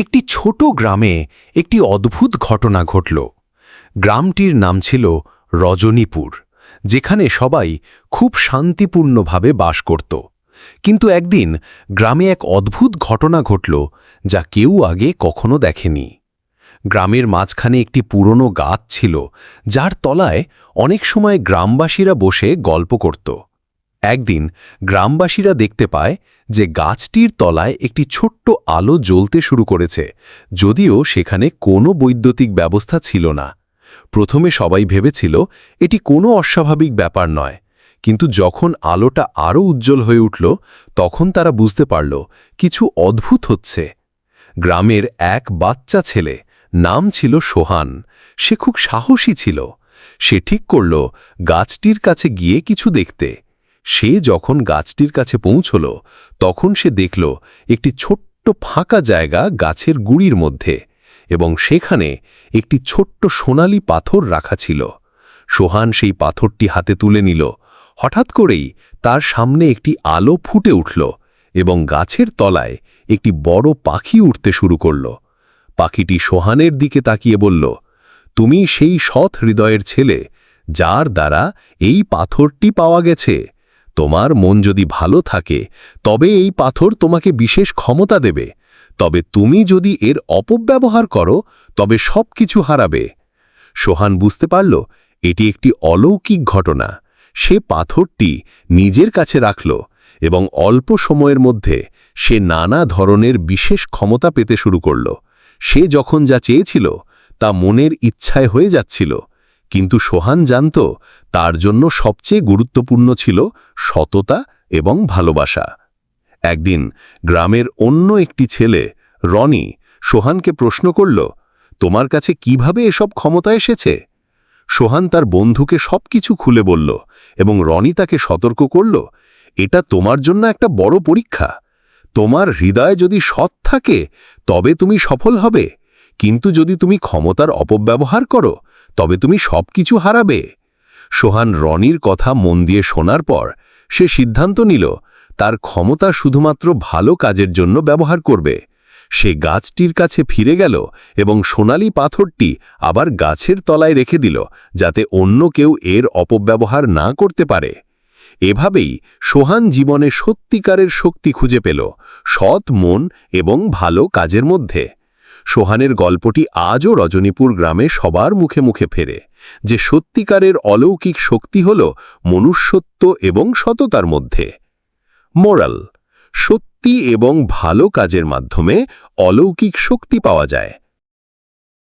একটি ছোট গ্রামে একটি অদ্ভুত ঘটনা ঘটল। গ্রামটির নাম ছিল রজনীপুর, যেখানে সবাই খুব শান্তিপূর্ণভাবে বাস করত। কিন্তু একদিন গ্রামে এক অদ্ভুত ঘটনা ঘটল, যা কেউ আগে কখনো দেখেনি। গ্রামের মাঝখানে একটি পুরনো গাছ ছিল, যার তলায় অনেক সময় গ্রামবাসীরা বসে গল্প করত। একদিন গ্রামবাসীরা দেখতে পায় যে গাছটির তলায় একটি ছোট্ট আলো জ্বলতে শুরু করেছে, যদিও সেখানে কোনো বৈদ্যুতিক ব্যবস্থা ছিল না। প্রথমে সবাই ভেবেছিল এটি কোনো অস্বাভাবিক ব্যাপার নয়, কিন্তু যখন আলোটা আরও উজ্জ্বল হয়ে উঠল, তখন তারা বুঝতে পারল কিছু অদ্ভুত হচ্ছে। গ্রামের এক বাচ্চা ছেলে, নাম ছিল সোহান। সে খুব সাহসী ছিল। সে ঠিক করল গাছটির কাছে গিয়ে কিছু দেখতে। সে যখন গাছটির কাছে পৌঁছল, তখন সে দেখল একটি ছোট্ট ফাঁকা জায়গা গাছের গুঁড়ির মধ্যে, এবং সেখানে একটি ছোট্ট সোনালি পাথর রাখা ছিল। সোহান সেই পাথরটি হাতে তুলে নিল। হঠাৎ করেই তার সামনে একটি আলো ফুটে উঠল, এবং গাছের তলায় একটি বড় পাখি উঠতে শুরু করল। পাখিটি সোহানের দিকে তাকিয়ে বলল, তুমি সেই সৎ হৃদয়ের ছেলে, যার দ্বারা এই পাথরটি পাওয়া গেছে। তোমার মন যদি ভালো থাকে, তবে এই পাথর তোমাকে বিশেষ ক্ষমতা দেবে। তবে তুমি যদি এর অপব্যবহার করো, তবে সবকিছু হারাবে। সোহান বুঝতে পারল এটি একটি অলৌকিক ঘটনা। সে পাথরটি নিজের কাছে রাখল, এবং অল্প সময়ের মধ্যে সে নানা ধরনের বিশেষ ক্ষমতা পেতে শুরু করল। সে যখন যা চেয়েছিল তা মনের ইচ্ছায় হয়ে যাচ্ছিল। কিন্তু সোহান জানত তার জন্য সবচেয়ে গুরুত্বপূর্ণ ছিল সততা এবং ভালোবাসা। একদিন গ্রামের অন্য একটি ছেলে, রনি, সোহানকে প্রশ্ন করল, তোমার কাছে কিভাবে এসব ক্ষমতা এসেছে? সোহান তার বন্ধুকে সবকিছু খুলে বলল, এবং রনি তাকে সতর্ক করল, এটা তোমার জন্য একটা বড় পরীক্ষা। তোমার হৃদয় যদি সৎ থাকে, তবে তুমি সফল হবে, কিন্তু যদি তুমি ক্ষমতার অপব্যবহার করো, তবে তুমি সবকিছু হারাবে। সোহান রনির কথা মন দিয়ে শোনার পর সে সিদ্ধান্ত নিল তার ক্ষমতা শুধুমাত্র ভালো কাজের জন্য ব্যবহার করবে। সে গাছটির কাছে ফিরে গেল এবং সোনালি পাথরটি আবার গাছের তলায় রেখে দিল, যাতে অন্য কেউ এর অপব্যবহার না করতে পারে। এভাবেই সোহান জীবনে সত্যিকারের শক্তি খুঁজে পেল, সৎ মন এবং ভালো কাজের মধ্যে। সোহানের গল্পটি আজও রজনীপুর গ্রামে সবার মুখে মুখে ফেরে, যে সত্যিকারের অলৌকিক শক্তি হল মনুষ্যত্ব এবং সততার মধ্যে। মোরাল: সত্যি এবং ভালো কাজের মাধ্যমে অলৌকিক শক্তি পাওয়া যায়।